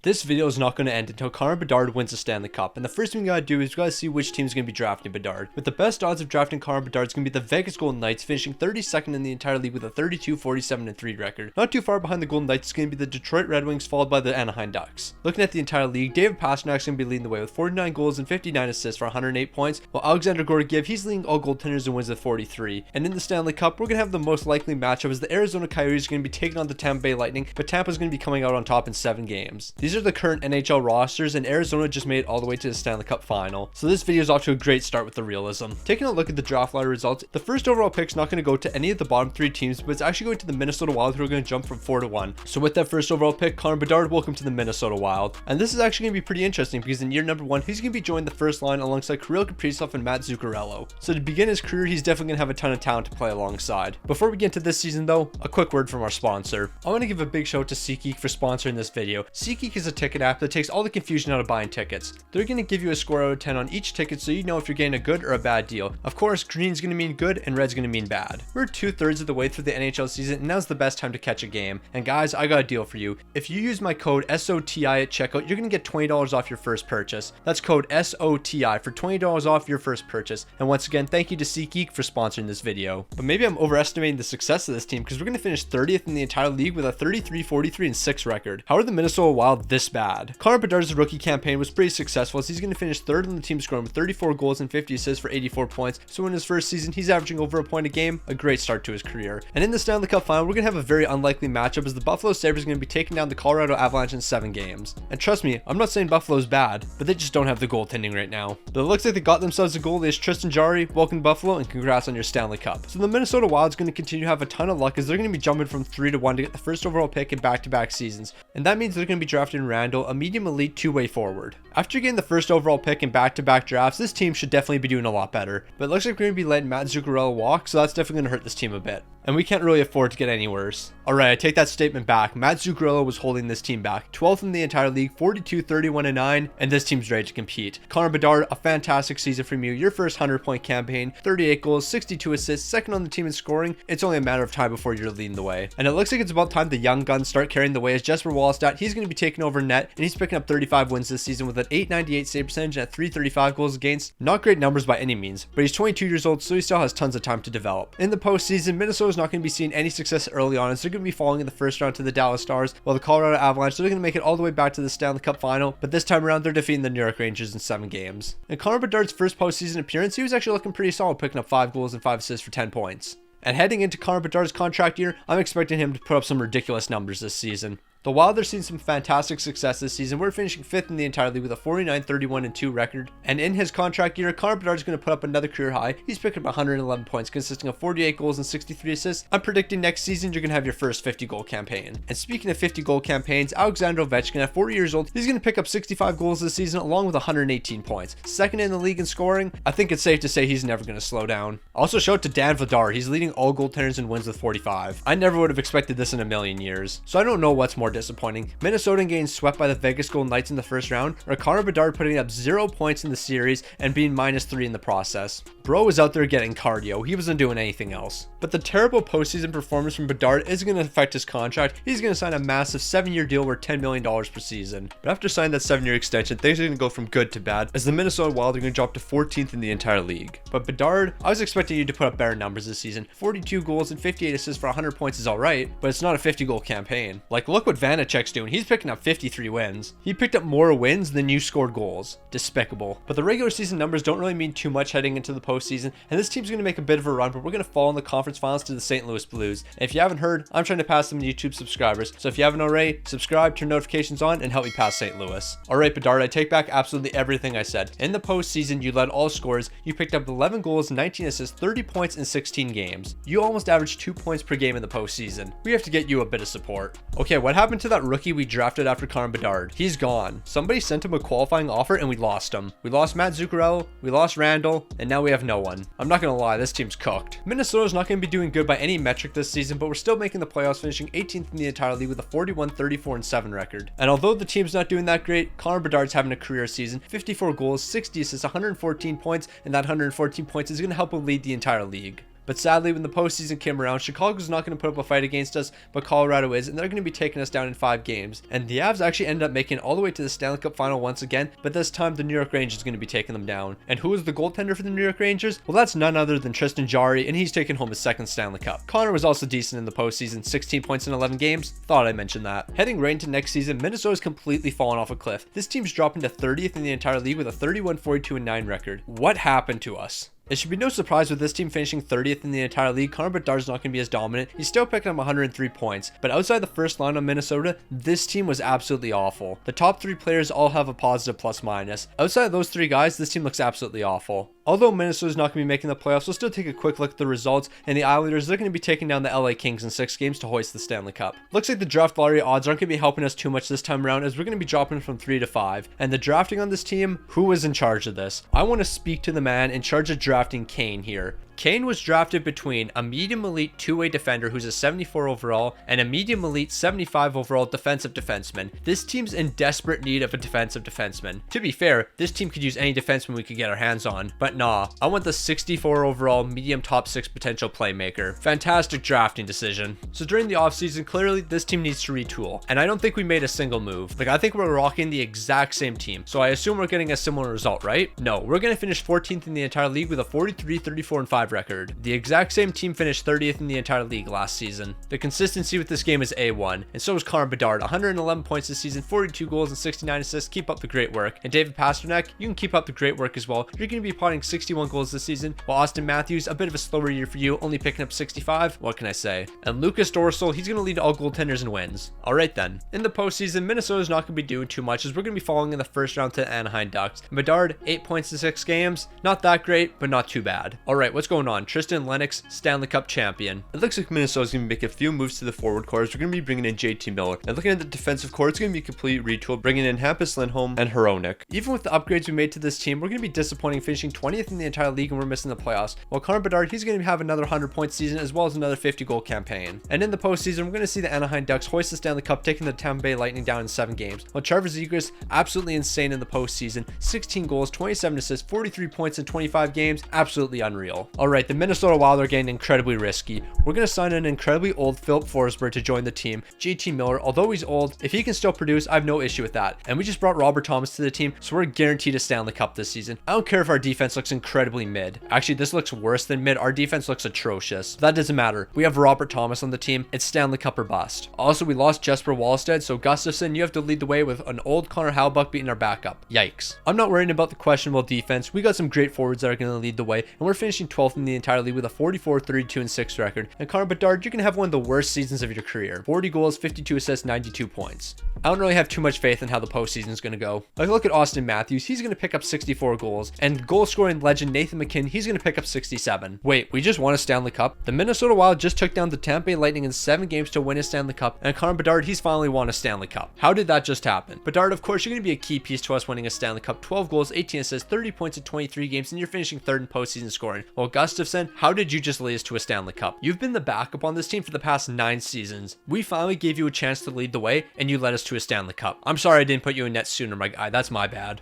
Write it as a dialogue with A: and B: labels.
A: This video is not going to end until Connor Bedard wins the Stanley Cup, and the first thing we gotta do is we gotta see which team's going to be drafting Bedard. With the best odds of drafting Connor Bedard is going to be the Vegas Golden Knights, finishing 32nd in the entire league with a 32-47-3 record. Not too far behind the Golden Knights is going to be the Detroit Red Wings, followed by the Anaheim Ducks. Looking at the entire league, David Pastrnak is going to be leading the way with 49 goals and 59 assists for 108 points, while Alexander Georgiev, he's leading all goaltenders and wins with 43. And in the Stanley Cup, we're going to have the most likely matchup as the Arizona Coyotes are going to be taking on the Tampa Bay Lightning, but Tampa's going to be coming out on top in 7 games. These are the current NHL rosters, and Arizona just made it all the way to the Stanley Cup final. So this video is off to a great start with the realism. Taking a look at the draft lottery results, the first overall pick is not going to go to any of the bottom 3 teams, but it's actually going to the Minnesota Wild, who are going to jump from 4 to 1. So with that first overall pick, Connor Bedard, welcome to the Minnesota Wild. And this is actually going to be pretty interesting because in year number 1, he's going to be joining the first line alongside Kirill Kaprizov and Matt Zuccarello. So to begin his career, he's definitely going to have a ton of talent to play alongside. Before we get into this season though, a quick word from our sponsor. I want to give a big shout out to SeatGeek for sponsoring this video. SeatGeek is a ticket app that takes all the confusion out of buying tickets. They're going to give you a score out of 10 on each ticket so you know if you're getting a good or a bad deal. Of course, green's going to mean good and red's going to mean bad. We're 2/3 of the way through the NHL season, and now's the best time to catch a game. And guys, I got a deal for you. If you use my code SOTI at checkout, you're going to get $20 off your first purchase. That's code SOTI for $20 off your first purchase. And once again, thank you to SeatGeek for sponsoring this video. But maybe I'm overestimating the success of this team because we're going to finish 30th in the entire league with a 33-43-6 record. How are the Minnesota Wild this bad? Connor Bedard's rookie campaign was pretty successful as he's going to finish 3rd in the team scoring with 34 goals and 50 assists for 84 points. So in his first season, he's averaging over a point a game, a great start to his career. And in the Stanley Cup final, we're going to have a very unlikely matchup as the Buffalo Sabres are going to be taking down the Colorado Avalanche in 7 games. And trust me, I'm not saying Buffalo's bad, but they just don't have the goaltending right now. But it looks like they got themselves a goalie as Tristan Jarry. Welcome to Buffalo and congrats on your Stanley Cup. So the Minnesota Wild's going to continue to have a ton of luck as they're going to be jumping from 3 to 1 to get the first overall pick in back-to-back seasons. And that means they're going to be drafting Randall, a medium elite 2-way forward. After getting the first overall pick in back-to-back drafts, this team should definitely be doing a lot better. But it looks like we're going to be letting Matt Zuccarello walk, so that's definitely going to hurt this team a bit. And we can't really afford to get any worse. Alright, I take that statement back. Matt Zuccarello was holding this team back. 12th in the entire league, 42-31-9, and this team's ready to compete. Connor Bedard, a fantastic season from you. Your first 100-point campaign, 38 goals, 62 assists, 2nd on the team in scoring. It's only a matter of time before you're leading the way. And it looks like it's about time the young guns start carrying the way as Jesper Wallstedt, he's going to be taking over net, and he's picking up 35 wins this season with an .898 save percentage and 335 goals against. Not great numbers by any means, but he's 22 years old, so he still has tons of time to develop. In the postseason, Minnesota's not going to be seeing any success early on, as they're going to be falling in the first round to the Dallas Stars, while the Colorado Avalanche, they're going to make it all the way back to the Stanley Cup final, but this time around they're defeating the New York Rangers in 7 games. In Connor Bedard's first postseason appearance, he was actually looking pretty solid, picking up 5 goals and 5 assists for 10 points. And heading into Connor Bedard's contract year, I'm expecting him to put up some ridiculous numbers this season. The Wild are seeing some fantastic success this season. We're finishing 5th in the entire league with a 49-31-2 record. And in his contract year, Connor Bedard is going to put up another career high. He's picking up 111 points, consisting of 48 goals and 63 assists. I'm predicting next season you're going to have your first 50-goal campaign. And speaking of 50-goal campaigns, Alexander Ovechkin, at 40 years old, he's going to pick up 65 goals this season along with 118 points. 2nd in the league in scoring. I think it's safe to say he's never going to slow down. Also shout out to Dan Vladar. He's leading all goaltenders in wins with 45. I never would have expected this in a million years. So I don't know what's more disappointing. Minnesota getting swept by the Vegas Golden Knights in the first round, or Connor Bedard putting up 0 points in the series and being -3 in the process. Bro was out there getting cardio. He wasn't doing anything else. But the terrible postseason performance from Bedard isn't going to affect his contract. He's going to sign a massive 7-year deal worth $10 million per season. But after signing that 7-year extension, things are going to go from good to bad, as the Minnesota Wild are going to drop to 14th in the entire league. But Bedard, I was expecting you to put up better numbers this season. 42 goals and 58 assists for 100 points is alright, but it's not a 50-goal campaign. Like, look what Vanacek's doing. He's picking up 53 wins. He picked up more wins than you scored goals. Despicable. But the regular season numbers don't really mean too much heading into the postseason, and this team's going to make a bit of a run, but we're going to fall in the conference finals to the St. Louis Blues. And if you haven't heard, I'm trying to pass some YouTube subscribers, so if you haven't already, subscribe, turn notifications on, and help me pass St. Louis. Alright Bedard, I take back absolutely everything I said. In the postseason, you led all scorers. You picked up 11 goals, 19 assists, 30 points in 16 games. You almost averaged 2 points per game in the postseason. We have to get you a bit of support. Okay, what happened to that rookie we drafted after Connor Bedard? He's gone. Somebody sent him a qualifying offer and we lost him. We lost Matt Zuccarello, we lost Randall, and now we have no one. I'm not gonna lie, this team's cooked. Minnesota's not gonna be doing good by any metric this season, but we're still making the playoffs, finishing 18th in the entire league with a 41-34-7 record. And although the team's not doing that great, Connor Bedard's having a career season. 54 goals, 60 assists, 114 points, and that 114 points is gonna help him lead the entire league. But sadly, when the postseason came around, Chicago's not going to put up a fight against us, but Colorado is, and they're going to be taking us down in 5 games. And the Avs actually ended up making it all the way to the Stanley Cup final once again, but this time the New York Rangers is going to be taking them down. And who is the goaltender for the New York Rangers? Well, that's none other than Tristan Jarry, and he's taking home his 2nd Stanley Cup. Connor was also decent in the postseason, 16 points in 11 games. Thought I mentioned that. Heading right into next season, Minnesota's completely fallen off a cliff. This team's dropping to 30th in the entire league with a 31-42-9 record. What happened to us? It should be no surprise with this team finishing 30th in the entire league. Connor Bedard's not going to be as dominant. He's still picking up 103 points, but outside the first line of Minnesota, this team was absolutely awful. The top 3 players all have a positive plus minus. Outside of those 3 guys, this team looks absolutely awful. Although Minnesota's not going to be making the playoffs, we'll still take a quick look at the results, and the Islanders, they're going to be taking down the LA Kings in 6 games to hoist the Stanley Cup. Looks like the draft lottery odds aren't going to be helping us too much this time around, as we're going to be dropping from 3 to 5. And the drafting on this team, who is in charge of this? I want to speak to the man in charge of drafting Kane here. Kane was drafted between a medium elite 2-way defender who's a 74 overall and a medium elite 75 overall defensive defenseman. This team's in desperate need of a defensive defenseman. To be fair, this team could use any defenseman we could get our hands on, but nah, I want the 64 overall medium top 6 potential playmaker. Fantastic drafting decision. So during the offseason, clearly this team needs to retool, and I don't think we made a single move. Like, I think we're rocking the exact same team, so I assume we're getting a similar result, right? No, we're gonna finish 14th in the entire league with a 43-34-5 record. The exact same team finished 30th in the entire league last season. The consistency with this game is A1, and so is Connor Bedard. 111 points this season, 42 goals and 69 assists. Keep up the great work. And David Pastrnak, you can keep up the great work as well. You're going to be potting 61 goals this season, while Austin Matthews, a bit of a slower year for you, only picking up 65. What can I say? And Lucas Dorsal, he's going to lead all goaltenders in wins. Alright then. In the postseason, Minnesota's not going to be doing too much, as we're going to be falling in the first round to the Anaheim Ducks. Bedard, 8 points in 6 games. Not that great, but not too bad. Alright, what's going on? Tristan Lennox, Stanley Cup champion. It looks like Minnesota's going to make a few moves to the forward core. We're going to be bringing in JT Miller. And looking at the defensive core, it's going to be a complete retool, bringing in Hampus Lindholm and Hronek. Even with the upgrades we made to this team, we're going to be disappointing, finishing 20th in the entire league, and we're missing the playoffs. While Connor Bedard, he's going to have another 100-point season, as well as another 50-goal campaign. And in the postseason, we're going to see the Anaheim Ducks hoist the Stanley Cup, taking the Tampa Bay Lightning down in 7 games. While Trevor Zegras, absolutely insane in the postseason, 16 goals, 27 assists, 43 points in 25 games, absolutely unreal. Alright, the Minnesota Wild are getting incredibly risky. We're going to sign an incredibly old Philip Forsberg to join the team. JT Miller, although he's old, if he can still produce, I have no issue with that. And we just brought Robert Thomas to the team, so we're guaranteed a Stanley Cup this season. I don't care if our defense looks incredibly mid. Actually, this looks worse than mid. Our defense looks atrocious. That doesn't matter. We have Robert Thomas on the team. It's Stanley Cup or bust. Also, we lost Jesper Wallstedt, so Gustafsson, you have to lead the way with an old Connor Hellebuyck beating our backup. Yikes. I'm not worrying about the questionable defense. We got some great forwards that are going to lead the way, and we're finishing 12th in the entire league with a 44-32-6 record. And Connor Bedard, you can have one of the worst seasons of your career. 40 goals, 52 assists, 92 points. I don't really have too much faith in how the postseason is going to go. Like, look at Austin Matthews. He's going to pick up 64 goals. And goal scoring legend Nathan McKinnon, he's going to pick up 67. Wait, we just won a Stanley Cup? The Minnesota Wild just took down the Tampa Bay Lightning in 7 games to win a Stanley Cup. And Connor Bedard, he's finally won a Stanley Cup. How did that just happen? Bedard, of course, you're going to be a key piece to us winning a Stanley Cup. 12 goals, 18 assists, 30 points in 23 games, and you're finishing 3rd in postseason scoring. Well, Gustafsson, how did you just lead us to a Stanley Cup? You've been the backup on this team for the past 9 seasons. We finally gave you a chance to lead the way, and you led us to a Stanley Cup. I'm sorry I didn't put you in net sooner, my guy. That's my bad.